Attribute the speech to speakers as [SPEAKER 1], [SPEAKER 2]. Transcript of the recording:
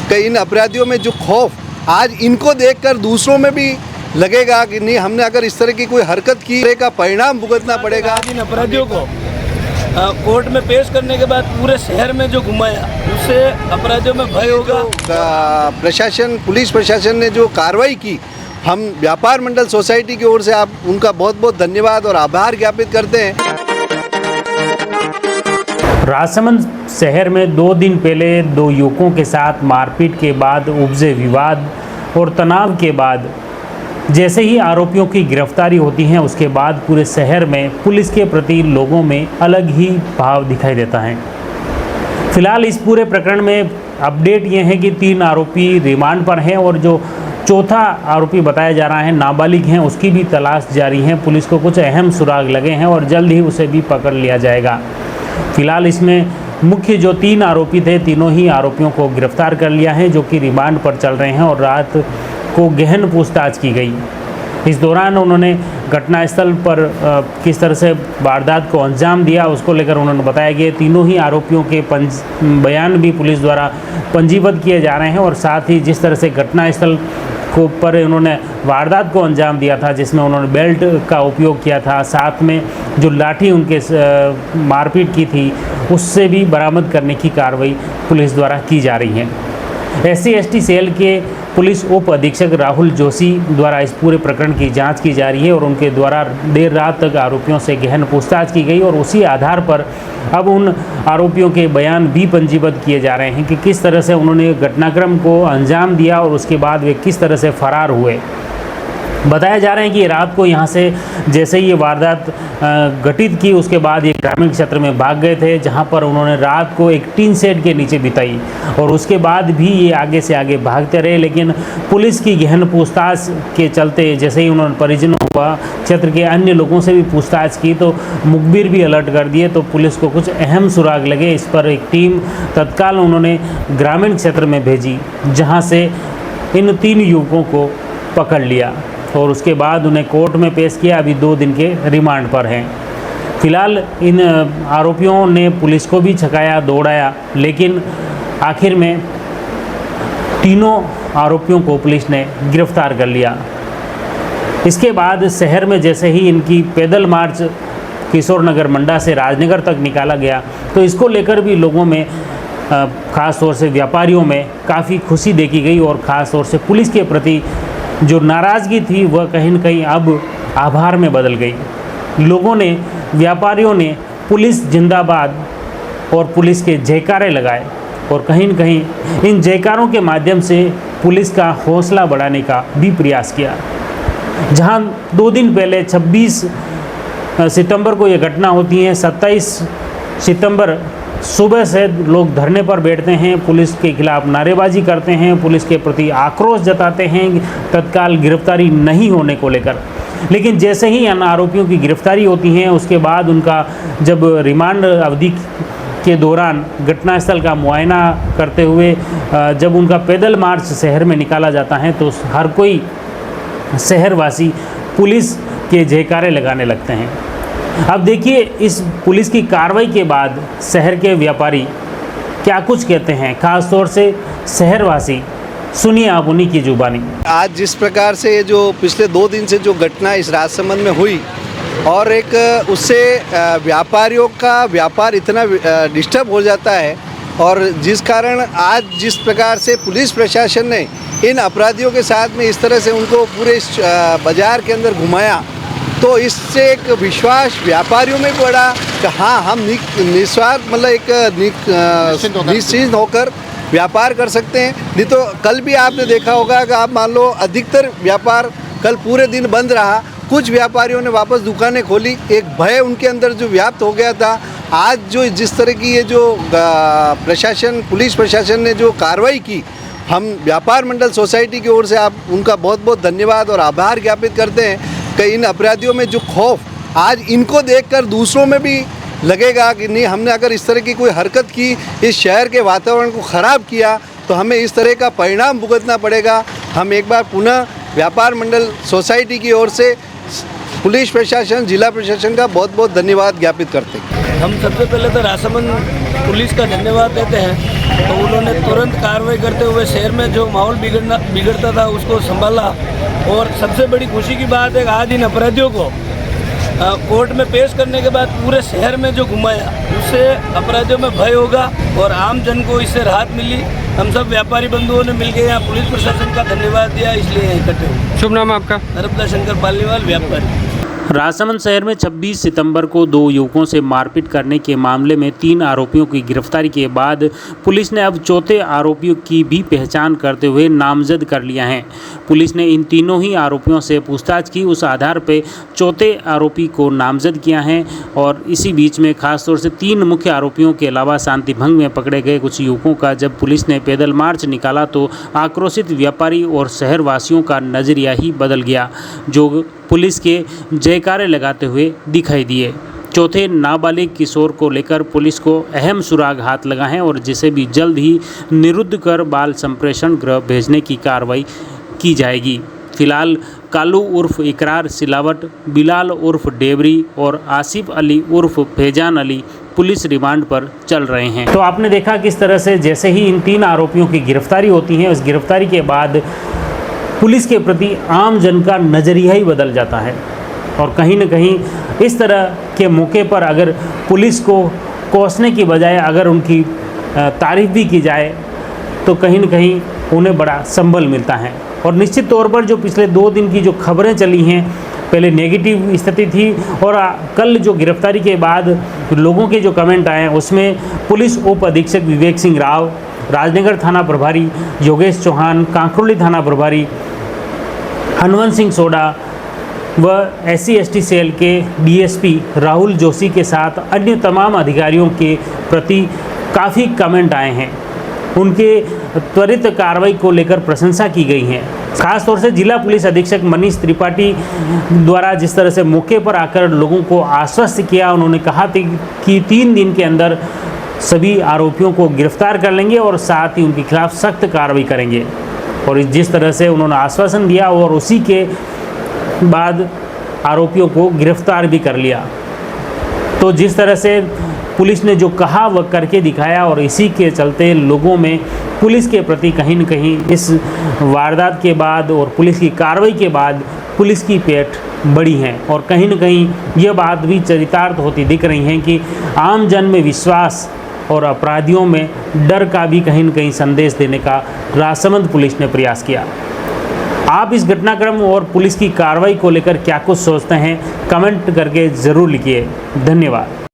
[SPEAKER 1] कि इन अपराधियों में जो खौफ आज इनको देखकर दूसरों में भी लगेगा कि नहीं, हमने अगर इस तरह की कोई हरकत की का परिणाम भुगतना पड़ेगा।
[SPEAKER 2] इन अपराधियों को कोर्ट में पेश करने के बाद पूरे शहर में जो घुमाया, उससे अपराधियों में भय होगा।
[SPEAKER 1] प्रशासन, पुलिस प्रशासन ने जो कार्रवाई की, हम व्यापार मंडल सोसाइटी की ओर से आप उनका बहुत बहुत धन्यवाद और आभार ज्ञापित करते हैं।
[SPEAKER 3] राजसमंद शहर में 2 दिन पहले 2 युवकों के साथ मारपीट के बाद उपजे विवाद और तनाव के बाद जैसे ही आरोपियों की गिरफ्तारी होती है, उसके बाद पूरे शहर में पुलिस के प्रति लोगों में अलग ही भाव दिखाई देता है। फिलहाल इस पूरे प्रकरण में अपडेट ये है कि 3 आरोपी रिमांड पर हैं और जो चौथा आरोपी बताया जा रहा है नाबालिग हैं, उसकी भी तलाश जारी है। पुलिस को कुछ अहम सुराग लगे हैं और जल्द ही उसे भी पकड़ लिया जाएगा। फिलहाल इसमें मुख्य जो 3 आरोपी थे, तीनों ही आरोपियों को गिरफ्तार कर लिया है, जो कि रिमांड पर चल रहे हैं और रात को गहन पूछताछ की गई। इस दौरान उन्होंने घटनास्थल पर किस तरह से वारदात को अंजाम दिया, उसको लेकर उन्होंने बताया कि तीनों ही आरोपियों के बयान भी पुलिस द्वारा पंजीबद्ध किए जा रहे हैं और साथ ही जिस तरह से घटनास्थल को पर उन्होंने वारदात को अंजाम दिया था, जिसमें उन्होंने बेल्ट का उपयोग किया था, साथ में जो लाठी उनके मारपीट की थी, उससे भी बरामद करने की कार्रवाई पुलिस द्वारा की जा रही है। SC/ST सेल के पुलिस उप अधीक्षक राहुल जोशी द्वारा इस पूरे प्रकरण की जांच की जा रही है और उनके द्वारा देर रात तक आरोपियों से गहन पूछताछ की गई और उसी आधार पर अब उन आरोपियों के बयान भी पंजीबद्ध किए जा रहे हैं कि किस तरह से उन्होंने घटनाक्रम को अंजाम दिया और उसके बाद वे किस तरह से फरार हुए। बताया जा रहा है कि रात को यहाँ से जैसे ही ये वारदात घटित की, उसके बाद ये ग्रामीण क्षेत्र में भाग गए थे, जहाँ पर उन्होंने रात को एक टीन शेड के नीचे बिताई और उसके बाद भी ये आगे से आगे भागते रहे। लेकिन पुलिस की गहन पूछताछ के चलते जैसे ही उन्होंने परिजनों व क्षेत्र के अन्य लोगों से भी पूछताछ की तो मुखबिर भी अलर्ट कर दिए, तो पुलिस को कुछ अहम सुराग लगे। इस पर एक टीम तत्काल उन्होंने ग्रामीण क्षेत्र में भेजी, जहाँ से इन 3 युवकों को पकड़ लिया और उसके बाद उन्हें कोर्ट में पेश किया। अभी 2 दिन के रिमांड पर हैं। फिलहाल इन आरोपियों ने पुलिस को भी छकाया, दौड़ाया, लेकिन आखिर में तीनों आरोपियों को पुलिस ने गिरफ्तार कर लिया। इसके बाद शहर में जैसे ही इनकी पैदल मार्च किशोर नगर मंडा से राजनगर तक निकाला गया, तो इसको लेकर भी लोगों में ख़ास तौर से व्यापारियों में काफ़ी खुशी देखी गई और ख़ास तौर से पुलिस के प्रति जो नाराज़गी थी वह कहीं न कहीं अब आभार में बदल गई। लोगों ने, व्यापारियों ने पुलिस जिंदाबाद और पुलिस के जयकारे लगाए और कहीं न कहीं इन जयकारों के माध्यम से पुलिस का हौसला बढ़ाने का भी प्रयास किया। जहां 2 दिन पहले 26 सितंबर को ये घटना होती है, 27 सितंबर सुबह से लोग धरने पर बैठते हैं, पुलिस के खिलाफ नारेबाजी करते हैं, पुलिस के प्रति आक्रोश जताते हैं तत्काल गिरफ्तारी नहीं होने को लेकर। लेकिन जैसे ही इन आरोपियों की गिरफ्तारी होती है, उसके बाद उनका जब रिमांड अवधि के दौरान घटनास्थल का मुआयना करते हुए जब उनका पैदल मार्च शहर में निकाला जाता है, तो हर कोई शहरवासी पुलिस के जयकारे लगाने लगते हैं। अब देखिए इस पुलिस की कार्रवाई के बाद शहर के व्यापारी क्या कुछ कहते हैं, खास तौर से शहरवासी। सुनिए आप उन्हीं की जुबानी।
[SPEAKER 1] आज जिस प्रकार से ये जो पिछले 2 दिन से जो घटना इस राजसमंद में हुई और एक उससे व्यापारियों का व्यापार इतना डिस्टर्ब हो जाता है और जिस कारण आज जिस प्रकार से पुलिस प्रशासन ने इन अपराधियों के साथ में इस तरह से उनको पूरे बाज़ार के अंदर घुमाया, तो इससे एक विश्वास व्यापारियों में पड़ा कि हाँ, हम निस्वार्थ मतलब एक निश्चिंत होकर व्यापार कर सकते हैं। नहीं तो कल भी आपने देखा होगा कि आप मान लो अधिकतर व्यापार कल पूरे दिन बंद रहा, कुछ व्यापारियों ने वापस दुकानें खोली, एक भय उनके अंदर जो व्याप्त हो गया था। आज जो जिस तरह की ये जो प्रशासन, पुलिस प्रशासन ने जो कार्रवाई की, हम व्यापार मंडल सोसाइटी की ओर से आप उनका बहुत बहुत धन्यवाद और आभार ज्ञापित करते हैं कि इन अपराधियों में जो खौफ आज इनको देखकर दूसरों में भी लगेगा कि नहीं, हमने अगर इस तरह की कोई हरकत की, इस शहर के वातावरण को ख़राब किया, तो हमें इस तरह का परिणाम भुगतना पड़ेगा। हम एक बार पुनः व्यापार मंडल सोसाइटी की ओर से पुलिस प्रशासन, जिला प्रशासन का बहुत बहुत धन्यवाद ज्ञापित करते हैं।
[SPEAKER 2] हम सबसे पहले तो राजसमंद पुलिस का धन्यवाद देते हैं। तो उन्होंने तुरंत कार्रवाई करते हुए शहर में जो माहौल बिगड़ता था उसको संभाला। और सबसे बड़ी खुशी की बात है कि आज इन अपराधियों को कोर्ट में पेश करने के बाद पूरे शहर में जो घुमाया उससे अपराधियों में भय होगा और आम जन को इससे राहत मिली। हम सब व्यापारी बंधुओं ने मिलकर यहाँ पुलिस प्रशासन का धन्यवाद दिया, इसलिए यहाँ इकट्ठे हुए।
[SPEAKER 4] शुभ नाम आपका?
[SPEAKER 2] नर्मदा शंकर पालीवाल, व्यापारी।
[SPEAKER 3] राजसमंद शहर में 26 सितंबर को 2 युवकों से मारपीट करने के मामले में 3 आरोपियों की गिरफ्तारी के बाद पुलिस ने अब चौथे आरोपियों की भी पहचान करते हुए नामजद कर लिया है। पुलिस ने इन तीनों ही आरोपियों से पूछताछ की, उस आधार पर चौथे आरोपी को नामजद किया है। और इसी बीच में खासतौर से 3 मुख्य आरोपियों के अलावा शांति भंग में पकड़े गए कुछ युवकों का जब पुलिस ने पैदल मार्च निकाला तो आक्रोशित व्यापारी और शहरवासियों का नज़रिया ही बदल गया, जो पुलिस के जयकारे लगाते हुए दिखाई दिए। चौथे नाबालिग किशोर को लेकर पुलिस को अहम सुराग हाथ लगा है और जिसे भी जल्द ही निरुद्ध कर बाल संप्रेषण गृह भेजने की कार्रवाई की जाएगी। फिलहाल कालू उर्फ इकरार सिलावट, बिलाल उर्फ डेबरी और आसिफ अली उर्फ फैजान अली पुलिस रिमांड पर चल रहे हैं। तो आपने देखा किस तरह से जैसे ही इन 3 आरोपियों की गिरफ्तारी होती है, उस गिरफ्तारी के बाद पुलिस के प्रति आम जन का नज़रिया ही बदल जाता है। और कहीं न कहीं इस तरह के मौके पर अगर पुलिस को कोसने की बजाय अगर उनकी तारीफ़ भी की जाए तो कहीं न कहीं उन्हें बड़ा संबल मिलता है। और निश्चित तौर पर जो पिछले 2 दिन की जो खबरें चली हैं, पहले नेगेटिव स्थिति थी और कल जो गिरफ्तारी के बाद लोगों के जो कमेंट आए उसमें पुलिस उप अधीक्षक विवेक सिंह राव, राजनगर थाना प्रभारी योगेश चौहान, कांकरोली थाना प्रभारी हनुमंत सिंह सोडा व SC/ST सेल के DSP राहुल जोशी के साथ अन्य तमाम अधिकारियों के प्रति काफ़ी कमेंट आए हैं। उनके त्वरित कार्रवाई को लेकर प्रशंसा की गई है। खासतौर से जिला पुलिस अधीक्षक मनीष त्रिपाठी द्वारा जिस तरह से मौके पर आकर लोगों को आश्वस्त किया, उन्होंने कहा था कि 3 दिन के अंदर सभी आरोपियों को गिरफ्तार कर लेंगे और साथ ही उनके खिलाफ सख्त कार्रवाई करेंगे। और जिस तरह से उन्होंने आश्वासन दिया और उसी के बाद आरोपियों को गिरफ्तार भी कर लिया। तो जिस तरह से पुलिस ने जो कहा वह करके दिखाया और इसी के चलते लोगों में पुलिस के प्रति कहीं न कहीं इस वारदात के बाद और पुलिस की कार्रवाई के बाद पुलिस की पेठ बड़ी है। और कहीं न कहीं यह बात भी चरितार्थ होती दिख रही है कि आम जन में विश्वास और अपराधियों में डर का भी कहीं न कहीं संदेश देने का राजसमंद पुलिस ने प्रयास किया। आप इस घटनाक्रम और पुलिस की कार्रवाई को लेकर क्या कुछ सोचते हैं, कमेंट करके ज़रूर लिखिए। धन्यवाद।